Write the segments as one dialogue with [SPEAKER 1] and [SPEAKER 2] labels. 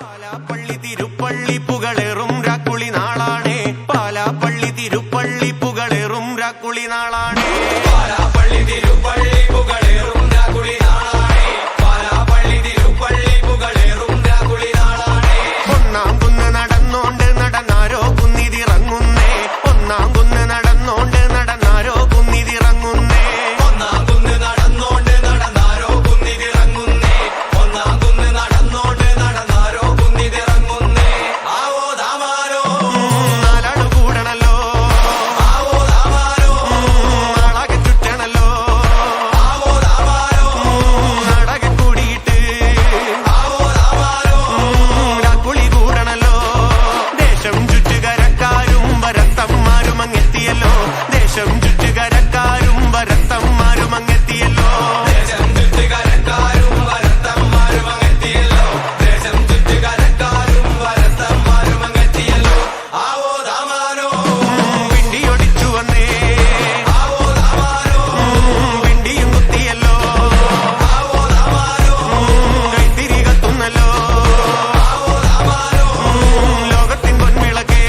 [SPEAKER 1] പാലാപ്പള്ളി തിരുപ്പള്ളി പുകളേറും രാക്കുളി നാളാണേ. പാലാപ്പള്ളി തിരുപ്പള്ളി പുകളേറും രാക്കുളി നാളാണേ. പാലാപ്പള്ളി തിരുപ്പള്ളി പുകളേറും രാക്കുളി നാളാണേ. പാലാപ്പള്ളി തിരുപ്പള്ളി പുകളേറും രാക്കുളി നാളാണേ. ഒന്നാം കുന്ന് നടന്നോണ്ട് നടന്നാരോ കുന്നിതിറങ്ങുന്നേ. ഒന്നാം കുന്ന് നടന്നോണ്ട് നടന്നാരോ കുന്നിതിറങ്ങുന്നേ. ഒന്നാം കുന്ന് നടന്നോണ്ട് നടന്നാരോ കുന്നിതിറങ്ങുന്നേ. ഒന്നാം കുന്ന് നടന്നോണ്ട് നടന്നാരോ കുന്നിതിറങ്ങുന്നേ. ആവോ ദാമാരോ നാലാട് കൂടണല്ലോ. ആവോ ദാമാരോ നാളാകെ ചുറ്റണല്ലോ. ആവോ ദാമാരോ നാടകെ കൂടിയിട്ട്. ആവോ ദാമാരോ രാക്കുളി കൂടണല്ലോ. ദേശം ചുറ്റുകരക്കാരും വരത്തന്മാരും അങ്ങെത്തിയല്ലോ. ദേശം ചുറ്റുകരക്കാരും വരത്തന്മാരും അങ്ങെത്തിയല്ലോ. ദേശം ചുറ്റുകരക്കാരും വരത്തന്മാരും അങ്ങെത്തിയല്ലോ. ദേശം ചുറ്റുകരക്കാരും വരത്തന്മാരും അങ്ങെത്തിയല്ലോ. ആവോ ദാമാരോ പിണ്ടിയൊടിച്ചു വന്നേ. ആവോ ദാമാരോ പിണ്ടിയും കുത്തിയല്ലോ. ആവോ ദാമാരോ കൈത്തിരി കത്തുന്നല്ലോ. ആവോ ദാമാരോ ലോകത്തിൻ പൊൻവിളക്കേ.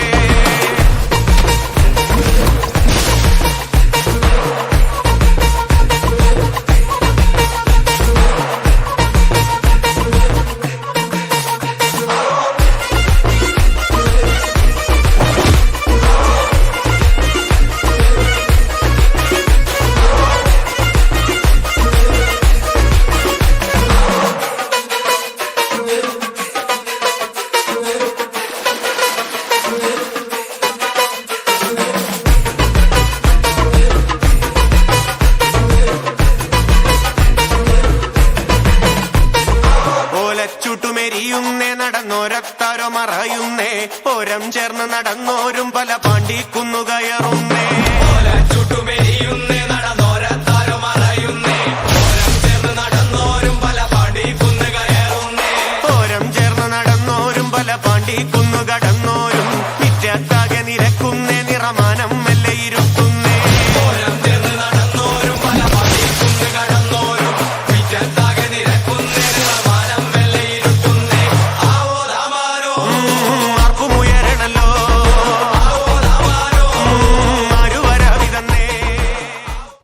[SPEAKER 1] ഓലച്ചൂട്ടുമെരിയുന്നേ നടന്നോരത്താരോ മറയുന്നേ. ഓരം ചേർന്ന് നടന്നോരും പല പാണ്ടിക്കുന്നു കയറുന്നേ.